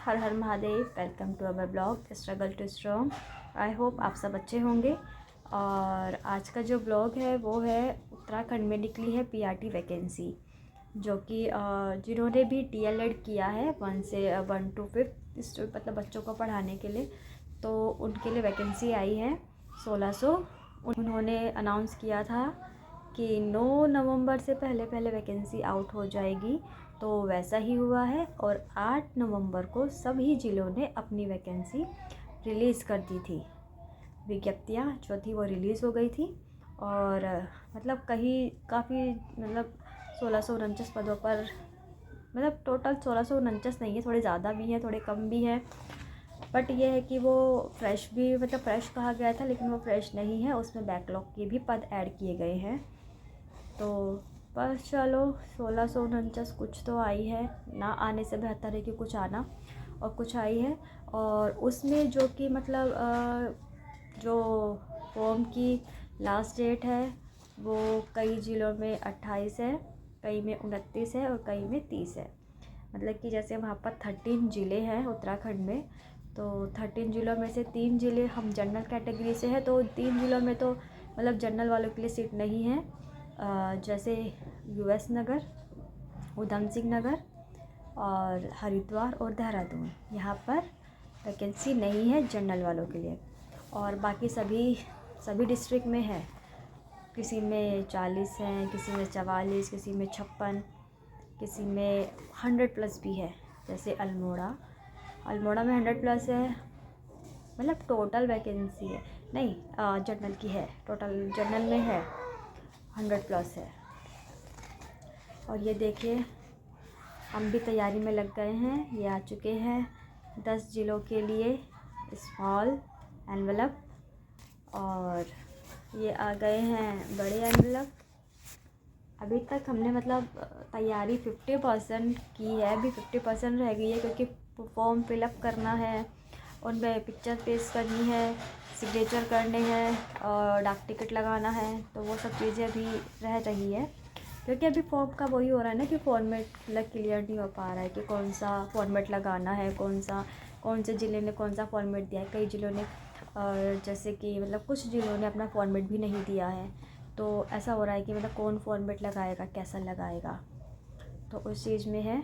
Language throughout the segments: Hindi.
हर हर Mahadev. Welcome to our blog struggle to strong. I hope आप सब अच्छे होंगे। और आज का जो ब्लॉग है वो है उत्तराखंड में निकली है पीआरटी वैकेंसी, जो कि जिन्होंने भी डीएलएड किया है 1 to 5 मतलब बच्चों को पढ़ाने के लिए, तो उनके लिए वैकेंसी आई है 1600। उन्होंने अनाउंस किया था कि 9 नवंबर से पहले पहले वैकेंसी आउट हो जाएगी, तो वैसा ही हुआ है। और 8 नवंबर को सभी ज़िलों ने अपनी वैकेंसी रिलीज़ कर दी थी। विज्ञप्तियाँ जो थी वो रिलीज़ हो गई थी। और मतलब कहीं काफ़ी मतलब 1649 पदों पर, मतलब टोटल 1649 नहीं है, थोड़े ज़्यादा भी हैं थोड़े कम भी हैं। बट ये है कि वो फ्रेश भी, मतलब फ्रेश कहा गया था लेकिन वो फ्रेश नहीं है, उसमें बैकलॉग के भी पद ऐड किए गए हैं। तो बस चलो 1649 कुछ तो आई है, ना आने से बेहतर है कि कुछ आना, और कुछ आई है। और उसमें जो कि मतलब जो फॉर्म की लास्ट डेट है वो कई ज़िलों में 28 है, कई में 29 है और कई में 30 है। मतलब कि जैसे वहाँ पर 13 ज़िले हैं उत्तराखंड में, तो 13 ज़िलों में से 3 ज़िले हम जनरल कैटेगरी से हैं, तो 3 ज़िलों में तो मतलब जनरल वालों के लिए सीट नहीं है। जैसे यूएस नगर, उधम सिंह नगर और हरिद्वार और देहरादून, यहाँ पर वैकेंसी नहीं है जनरल वालों के लिए। और बाकी सभी डिस्ट्रिक्ट में है, किसी में 40 हैं, किसी में 44, किसी में 56, किसी में 100+ भी है। जैसे अल्मोड़ा में 100+ है, मतलब टोटल वैकेंसी है नहीं, जनरल की है, टोटल जनरल में है 100+ है। और ये देखिए हम भी तैयारी में लग गए हैं। ये आ चुके हैं 10 ज़िलों के लिए स्मॉल एनवलप, और ये आ गए हैं बड़े एनवलप। अभी तक हमने मतलब तैयारी 50% की है, अभी 50% रह गई है, क्योंकि फॉर्म फिलअप करना है, उनमें पिक्चर पेस्ट करनी है, सिग्नेचर करने हैं और डाक टिकट लगाना है, तो वो सब चीज़ें अभी रह रही है। क्योंकि अभी फॉर्म का वही हो रहा है ना कि फॉर्मेट मतलब क्लियर नहीं हो पा रहा है कि कौन सा फॉर्मेट लगाना है, कौन से ज़िले ने कौन सा फॉर्मेट दिया है। कई ज़िलों ने जैसे कि मतलब कुछ ज़िलों ने अपना फॉर्मेट भी नहीं दिया है, तो ऐसा हो रहा है कि मतलब कौन फॉर्मेट लगाएगा, कैसा लगाएगा, तो उस चीज़ में है।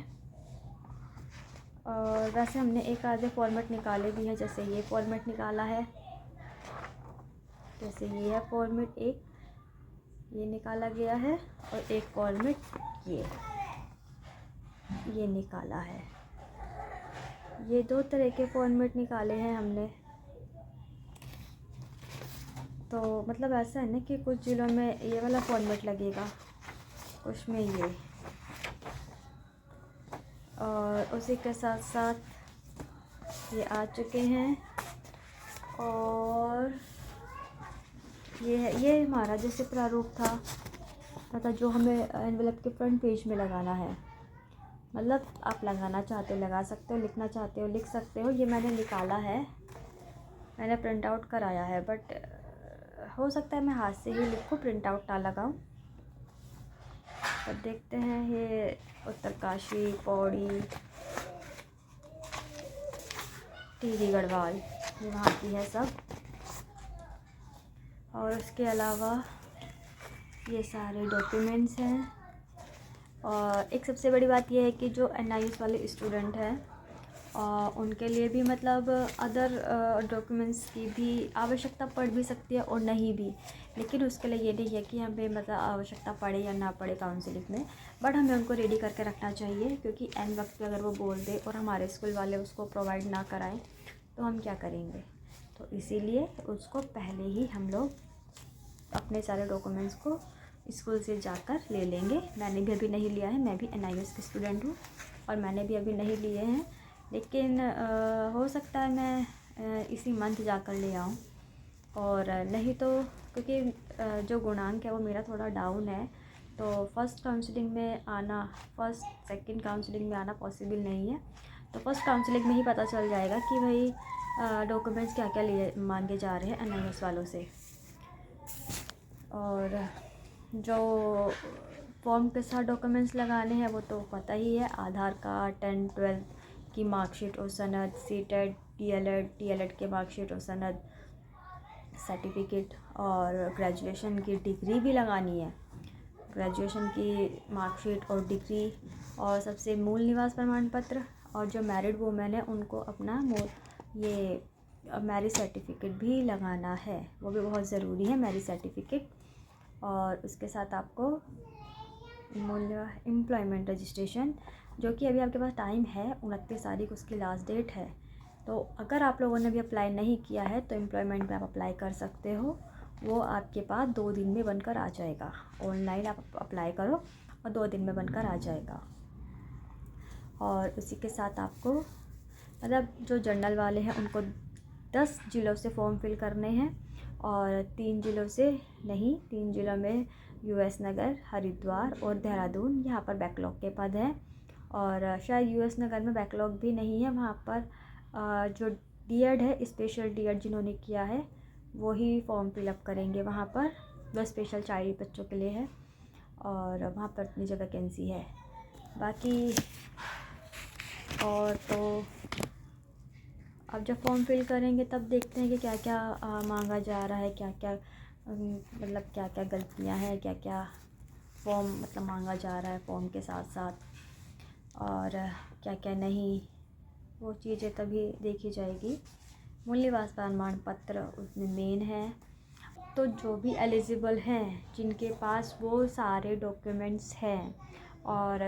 और वैसे हमने एक आधे फॉर्मेट निकाले भी हैं, जैसे ये फॉर्मेट निकाला है, जैसे ये है फॉर्मेट एक, ये निकाला गया है, और एक फॉर्मेट ये निकाला है। ये 2 तरह के फॉर्मेट निकाले हैं हमने। तो मतलब ऐसा है ना कि कुछ ज़िलों में ये वाला फॉर्मेट लगेगा, कुछ में ये, और उसी के साथ साथ ये आ चुके हैं। और ये हमारा जैसे प्रारूप था, मतलब जो हमें एनवेलप के फ्रंट पेज में लगाना है, मतलब आप लगाना चाहते हो लगा सकते हो, लिखना चाहते हो लिख सकते हो। ये मैंने निकाला है, मैंने प्रिंट आउट कराया है, बट हो सकता है मैं हाथ से ही लिखूँ, प्रिंट आउट ना लगाऊँ। अब देखते हैं। ये उत्तरकाशी, पौड़ी, टिहरी गढ़वाल, ये वहाँ की है सब। और उसके अलावा ये सारे डॉक्यूमेंट्स हैं। और एक सबसे बड़ी बात यह है कि जो एनआईएस वाले स्टूडेंट हैं उनके लिए भी मतलब अदर डॉक्यूमेंट्स की भी आवश्यकता पड़ भी सकती है और नहीं भी, लेकिन उसके लिए ये नहीं है कि हमें मतलब आवश्यकता पड़े या ना पड़े काउंसलिंग में, बट हमें उनको रेडी करके रखना चाहिए। क्योंकि एन वक्त पे अगर वो बोल दे और हमारे स्कूल वाले उसको प्रोवाइड ना कराएं तो हम क्या करेंगे। तो इसीलिए उसको पहले ही हम लोग अपने सारे डॉक्यूमेंट्स को स्कूल से जाकर ले लेंगे। मैंने भी अभी नहीं लिया है, मैं भी एनआईएस की स्टूडेंट हूँ और मैंने भी अभी नहीं लिए हैं, लेकिन हो सकता है मैं इसी मंथ जाकर ले आऊँ। और नहीं तो क्योंकि जो गुणांक है वो मेरा थोड़ा डाउन है, तो फर्स्ट काउंसलिंग में आना, फर्स्ट सेकंड काउंसलिंग में आना पॉसिबल नहीं है। तो फर्स्ट काउंसलिंग में ही पता चल जाएगा कि भाई डॉक्यूमेंट्स क्या क्या लिए मांगे जा रहे हैं एनआईएस वालों से। और जो फॉर्म के साथ डॉक्यूमेंट्स लगाने हैं वो तो पता ही है, आधार कार्ड, 10th 12th की मार्कशीट और सनद, सीटेट, डीएलएड के मार्कशीट और सनद, सर्टिफिकेट, और ग्रेजुएशन की डिग्री भी लगानी है, ग्रेजुएशन की मार्कशीट और डिग्री, और सबसे मूल निवास प्रमाण पत्र, और जो मैरिड वूमेन है उनको अपना ये मैरिज सर्टिफिकेट भी लगाना है, वो भी बहुत ज़रूरी है मैरिज सर्टिफिकेट। और उसके साथ आपको मूल्य एम्प्लॉयमेंट रजिस्ट्रेशन, जो कि अभी आपके पास टाइम है, 29 तारीख उसकी लास्ट डेट है। तो अगर आप लोगों ने भी अप्लाई नहीं किया है तो एम्प्लॉयमेंट में आप अप्लाई कर सकते हो, वो आपके पास 2 दिन में बनकर आ जाएगा। ऑनलाइन आप अप्लाई करो और 2 दिन में बनकर आ जाएगा। और उसी के साथ आपको मतलब जो जनरल वाले हैं उनको 10 ज़िलों से फॉर्म फिल करने हैं, और 3 ज़िलों से नहीं, 3 ज़िलों में यूएस नगर, हरिद्वार और देहरादून, यहाँ पर बैकलॉग के पद हैं। और शायद यूएस नगर में बैकलॉग भी नहीं है, वहाँ पर जो डीएड है, स्पेशल डीएड जिन्होंने किया है वो ही फॉर्म फिलअप करेंगे वहाँ पर, जो स्पेशल चाइल्ड बच्चों के लिए है, और वहाँ पर इतनी जो वैकेंसी है। बाकी और तो अब जब फॉर्म फिल करेंगे तब देखते हैं कि क्या क्या मांगा जा रहा है, क्या क्या मतलब क्या क्या गलतियाँ हैं, क्या क्या फॉर्म मतलब मांगा जा रहा है फॉर्म के साथ साथ, और क्या क्या नहीं, वो चीज़ें तभी देखी जाएगी। मूल निवास प्रमाण पत्र उसमें मेन है। तो जो भी एलिजिबल हैं, जिनके पास वो सारे डॉक्यूमेंट्स हैं, और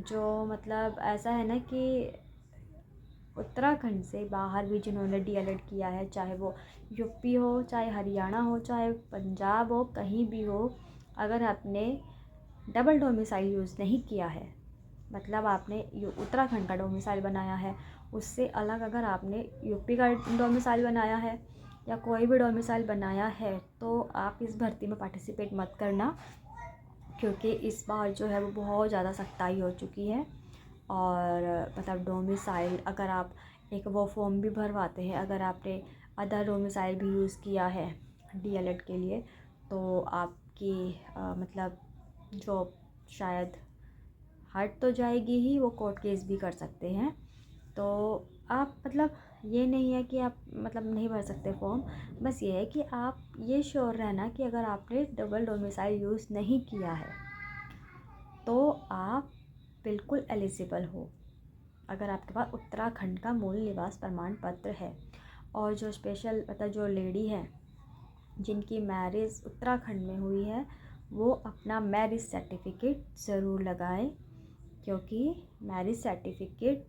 जो मतलब ऐसा है ना कि उत्तराखंड से बाहर भी जिन्होंने डीएलएड किया है, चाहे वो यूपी हो, चाहे हरियाणा हो, चाहे पंजाब हो, कहीं भी हो, अगर आपने डबल डोमिसाइल यूज़ नहीं किया है, मतलब आपने उत्तराखंड का डोमिसाइल बनाया है, उससे अलग अगर आपने यूपी का डोमिसाइल बनाया है या कोई भी डोमिसाइल बनाया है, तो आप इस भर्ती में पार्टिसिपेट मत करना, क्योंकि इस बार जो है वो बहुत ज़्यादा सख्ताई हो चुकी है। और मतलब डोमिसाइल अगर आप एक वो फॉर्म भी भरवाते हैं, अगर आपने अदर डोमिसाइल भी यूज़ किया है डीएलएड के लिए, तो आपकी मतलब जॉब शायद हट तो जाएगी ही, वो कोर्ट केस भी कर सकते हैं। तो आप मतलब ये नहीं है कि आप मतलब नहीं भर सकते फॉर्म, बस ये है कि आप ये श्योर रहना कि अगर आपने डबल डोमिसाइल यूज़ नहीं किया है तो आप बिल्कुल एलिजिबल हो, अगर आपके पास उत्तराखंड का मूल निवास प्रमाण पत्र है। और जो स्पेशल मतलब जो लेडी है जिनकी मैरिज उत्तराखंड में हुई है, वो अपना मैरिज सर्टिफिकेट ज़रूर लगाएं, क्योंकि मैरिज सर्टिफिकेट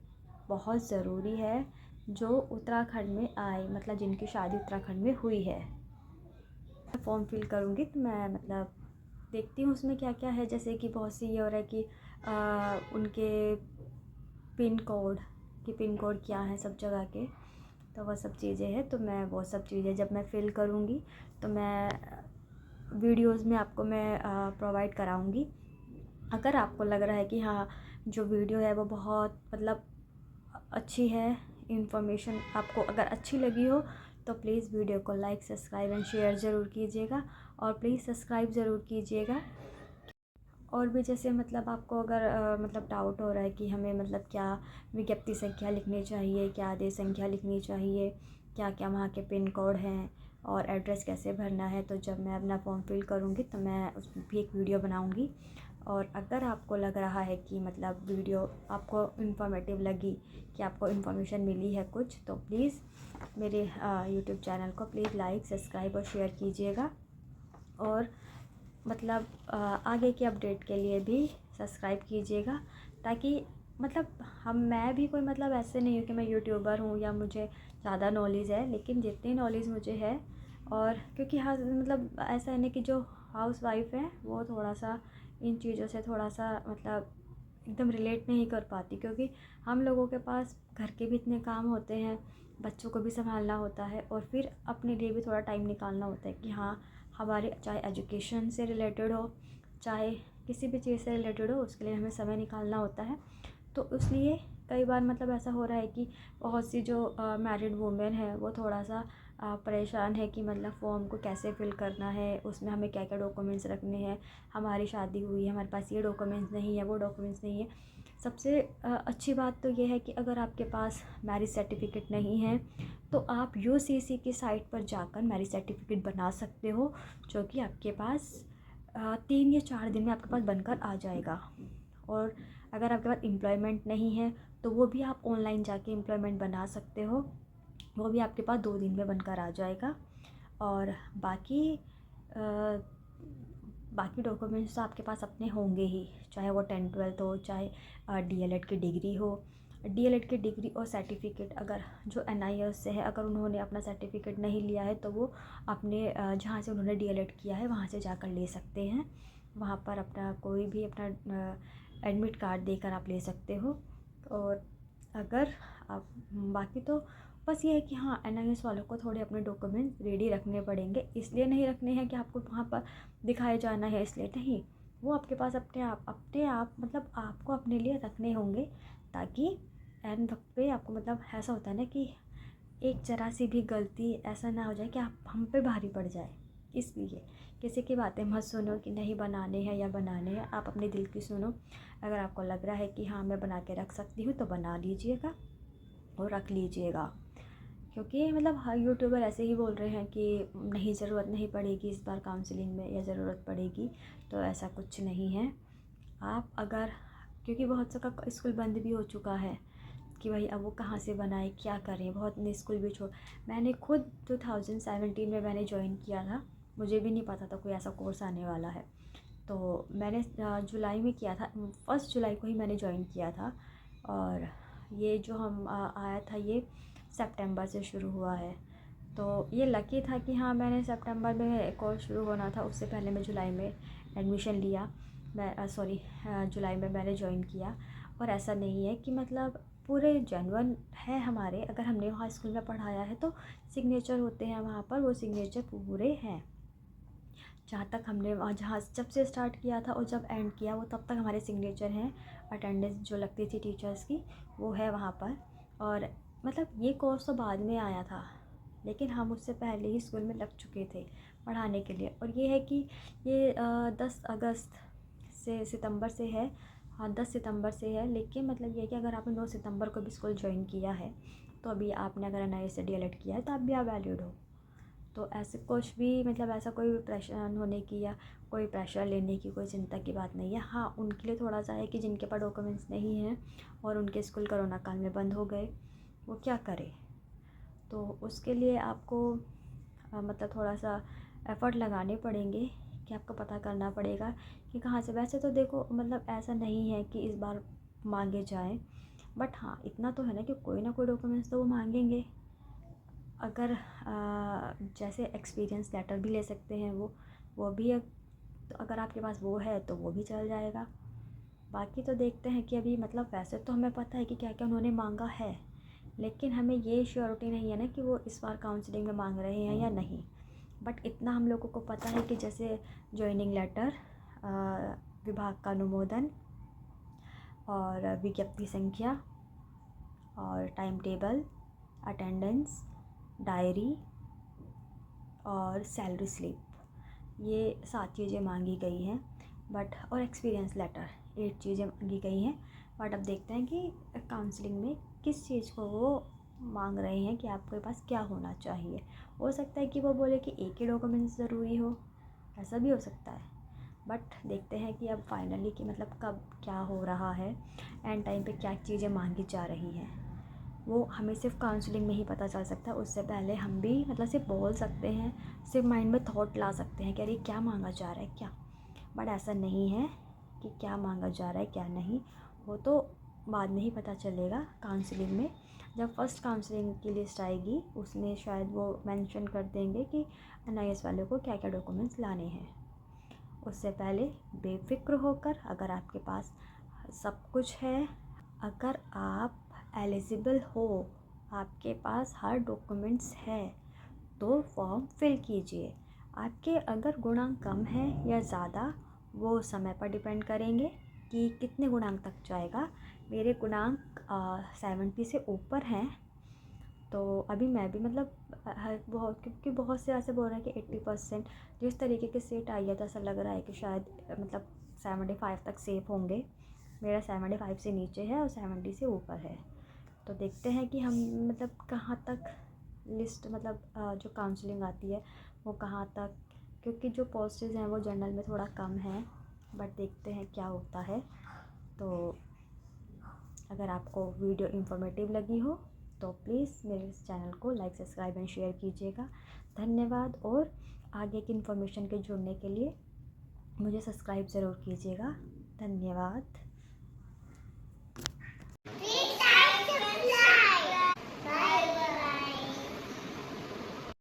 बहुत ज़रूरी है जो उत्तराखंड में आए, मतलब जिनकी शादी उत्तराखंड में हुई है। फॉर्म फिल करूँगी तो मैं मतलब देखती हूँ उसमें क्या क्या है, जैसे कि बहुत सी ये हो रहा है कि उनके पिन कोड क्या है सब जगह के, तो वह सब चीज़ें हैं। तो मैं वो सब चीज़ें जब मैं फ़िल करूँगी तो मैं वीडियोस में आपको मैं प्रोवाइड कराऊँगी। अगर आपको लग रहा है कि हाँ जो वीडियो है वो बहुत मतलब अच्छी है, इन्फॉर्मेशन आपको अगर अच्छी लगी हो, तो प्लीज़ वीडियो को लाइक, सब्सक्राइब एंड शेयर ज़रूर कीजिएगा, और प्लीज़ सब्सक्राइब ज़रूर कीजिएगा। और भी जैसे मतलब आपको अगर मतलब डाउट हो रहा है कि हमें मतलब क्या विज्ञप्ति संख्या लिखनी चाहिए, क्या आदेश संख्या लिखनी चाहिए, क्या क्या वहाँ के पिन कोड हैं, और एड्रेस कैसे भरना है, तो जब मैं अपना फॉर्म फिल करूँगी तो मैं उस भी एक वीडियो बनाऊँगी। और अगर आपको लग रहा है कि मतलब वीडियो आपको इन्फॉर्मेटिव लगी, कि आपको इन्फॉर्मेशन मिली है कुछ, तो प्लीज़ मेरे यूट्यूब चैनल को प्लीज़ लाइक, सब्सक्राइब और शेयर कीजिएगा। और मतलब आगे की अपडेट के लिए भी सब्सक्राइब कीजिएगा, ताकि मतलब मैं भी कोई मतलब ऐसे नहीं हूँ कि मैं यूट्यूबर हूँ या मुझे ज़्यादा नॉलेज है, लेकिन जितनी नॉलेज मुझे है, और क्योंकि हाँ मतलब ऐसा है ना कि जो हाउस वाइफ है वो थोड़ा सा इन चीज़ों से थोड़ा सा मतलब एकदम रिलेट नहीं कर पाती, क्योंकि हम लोगों के पास घर के भी इतने काम होते हैं, बच्चों को भी संभालना होता है, और फिर अपने लिए भी थोड़ा टाइम निकालना होता है कि हाँ हमारे चाहे एजुकेशन से रिलेटेड हो, चाहे किसी भी चीज़ से रिलेटेड हो, उसके लिए हमें समय निकालना होता है। तो इसलिए कई बार मतलब ऐसा हो रहा है कि बहुत सी जो मैरिड वुमेन है वो थोड़ा सा परेशान है कि मतलब फॉर्म को कैसे फिल करना है, उसमें हमें क्या क्या डॉक्यूमेंट्स रखने हैं, हमारी शादी हुई है, हमारे पास ये डॉक्यूमेंट्स नहीं है, वो डॉक्यूमेंट्स नहीं है। सबसे अच्छी बात तो ये है कि अगर आपके पास मैरिज सर्टिफिकेट नहीं है तो आप यूसीसी की साइट पर जाकर मैरिज सर्टिफिकेट बना सकते हो, जो कि आपके पास 3 या 4 दिन में आपके पास बनकर आ जाएगा। और अगर आपके पास एम्प्लॉयमेंट नहीं है तो वो भी आप ऑनलाइन जाके एम्प्लॉयमेंट बना सकते हो, वो भी आपके पास 2 दिन में बनकर आ जाएगा। और बाकी डॉक्यूमेंट्स तो आपके पास अपने होंगे ही, चाहे वो 10th-12th हो, चाहे डीएलएड की डिग्री हो। डीएलएड की डिग्री और सर्टिफिकेट अगर जो एनआईएस से है, अगर उन्होंने अपना सर्टिफिकेट नहीं लिया है तो वो अपने जहाँ से उन्होंने डीएलएड किया है वहाँ से जाकर ले सकते हैं। वहाँ पर अपना कोई भी अपना एडमिट कार्ड देकर आप ले सकते हो। और अगर आप बाकी तो बस ये है कि हाँ, एनआईएस वालों को थोड़े अपने डॉक्यूमेंट रेडी रखने पड़ेंगे। इसलिए नहीं रखने हैं कि आपको वहाँ पर दिखाए जाना है, इसलिए नहीं, वो आपके पास अपने आप मतलब आपको अपने लिए रखने होंगे, ताकि एंड वक्त पे आपको मतलब ऐसा होता है ना कि एक जरा सी भी गलती ऐसा ना हो जाए कि आप हम पे भारी पड़ जाए। इसलिए किसी की बातें मत सुनो कि नहीं बनाने हैं या बनाने हैं, आप अपने दिल की सुनो। अगर आपको लग रहा है कि हाँ मैं बना के रख सकती हूँ तो बना लीजिएगा और रख लीजिएगा। क्योंकि मतलब हर यूट्यूबर ऐसे ही बोल रहे हैं कि नहीं, ज़रूरत नहीं पड़ेगी इस बार काउंसलिंग में, या ज़रूरत पड़ेगी, तो ऐसा कुछ नहीं है। आप अगर, क्योंकि बहुत सा का स्कूल बंद भी हो चुका है कि भाई अब वो कहाँ से बनाए, क्या करें, बहुत ने स्कूल भी छोड़। मैंने खुद 2017 में मैंने ज्वाइन किया था, मुझे भी नहीं पता था कोई ऐसा कोर्स आने वाला है। तो मैंने जुलाई में किया था, 1 जुलाई को ही मैंने ज्वाइन किया था। और ये जो हम आया था ये सितंबर से शुरू हुआ है। तो ये लकी था कि हाँ, मैंने सितंबर में कोर्स शुरू होना था, उससे पहले मैं जुलाई में एडमिशन लिया। मैं जुलाई में मैंने ज्वाइन किया। और ऐसा नहीं है कि मतलब पूरे जेन्युइन है हमारे, अगर हमने वहाँ स्कूल में पढ़ाया है तो सिग्नेचर होते हैं वहाँ पर, वो सिग्नेचर पूरे हैं। जहाँ तक हमने वहाँ जहाँ जब से स्टार्ट किया था और जब एंड किया वो तब तक हमारे सिग्नेचर हैं। अटेंडेंस जो लगती थी टीचर्स की वो है वहाँ पर। और मतलब ये कोर्स तो बाद में आया था, लेकिन हम उससे पहले ही स्कूल में लग चुके थे पढ़ाने के लिए। और ये है कि ये 10 अगस्त से सितंबर से है, हाँ 10 सितंबर से है। लेकिन मतलब ये है कि अगर आपने 9 सितंबर को भी स्कूल ज्वाइन किया है तो अभी आपने अगर एनआईएस से डीएलएड किया है तो आप भी आप वैलिड हो। तो ऐसे कुछ भी मतलब ऐसा कोई प्रेशर होने की या कोई प्रेशर लेने की कोई चिंता की बात नहीं है। हाँ, उनके लिए थोड़ा सा है कि जिनके पास डॉक्यूमेंट्स नहीं हैं और उनके स्कूल कोरोना काल में बंद हो गए, वो क्या करें। तो उसके लिए आपको मतलब थोड़ा सा एफ़र्ट लगाने पड़ेंगे कि आपको पता करना पड़ेगा कि कहाँ से। वैसे तो देखो मतलब ऐसा नहीं है कि इस बार मांगे जाएं, बट हाँ इतना तो है ना कि कोई ना कोई डॉक्यूमेंट्स तो वो मांगेंगे। अगर जैसे एक्सपीरियंस लेटर भी ले सकते हैं वो भी तो अगर आपके पास वो है तो वो भी चल जाएगा। बाकी तो देखते हैं कि अभी मतलब वैसे तो हमें पता है कि क्या क्या उन्होंने मांगा है, लेकिन हमें ये श्योरिटी नहीं है ना कि वो इस बार काउंसलिंग में मांग रहे हैं या नहीं। बट इतना हम लोगों को पता है कि जैसे जॉइनिंग लेटर, विभाग का अनुमोदन और विज्ञप्ति संख्या और टाइम टेबल, अटेंडेंस, डायरी और सैलरी स्लिप, ये 7 चीज़ें मांगी गई हैं। बट और एक्सपीरियंस लेटर, 8 चीज़ें मांगी गई हैं। बट अब देखते हैं कि काउंसलिंग में किस चीज़ को वो मांग रहे हैं कि आपके पास क्या होना चाहिए। हो सकता है कि वो बोले कि एक ही डॉक्यूमेंट्स ज़रूरी हो, ऐसा भी हो सकता है। बट देखते हैं कि अब फाइनली कि मतलब कब क्या हो रहा है, एंड टाइम पे क्या चीज़ें मांगी जा रही हैं, वो हमें सिर्फ काउंसलिंग में ही पता चल सकता है। उससे पहले हम भी मतलब सिर्फ बोल सकते हैं, सिर्फ माइंड में थॉट ला सकते हैं कि अरे क्या मांगा जा रहा है क्या। बट ऐसा नहीं है कि क्या मांगा जा रहा है क्या नहीं, वो तो बाद में ही पता चलेगा काउंसलिंग में। जब फर्स्ट काउंसलिंग की लिस्ट आएगी उसमें शायद वो मेंशन कर देंगे कि एनआईएस वालों को क्या क्या डॉक्यूमेंट्स लाने हैं। उससे पहले बेफिक्र होकर, अगर आपके पास सब कुछ है, अगर आप एलिजिबल हो, आपके पास हर डॉक्यूमेंट्स है, तो फॉर्म फिल कीजिए। आपके अगर गुणांक कम है या ज़्यादा वो समय पर डिपेंड करेंगे कि कितने गुणांक तक जाएगा। मेरे गुणांक 70 से ऊपर हैं, तो अभी मैं भी मतलब बहुत, क्योंकि बहुत से ऐसे बोल रहे हैं कि 80% जिस तरीके के सीट आई है तो ऐसा लग रहा है कि शायद मतलब 75 तक सेफ होंगे। मेरा 75 से नीचे है और 70 से ऊपर है। तो देखते हैं कि हम मतलब कहाँ तक लिस्ट मतलब जो काउंसलिंग आती है वो कहाँ तक, क्योंकि जो पोस्टेज हैं वो जनरल में थोड़ा कम है, बट देखते हैं क्या होता है। तो अगर आपको वीडियो इन्फॉर्मेटिव लगी हो तो प्लीज़ मेरे इस चैनल को लाइक, सब्सक्राइब एंड शेयर कीजिएगा। धन्यवाद। और आगे की इन्फॉर्मेशन के जुड़ने के लिए मुझे सब्सक्राइब ज़रूर कीजिएगा। धन्यवाद।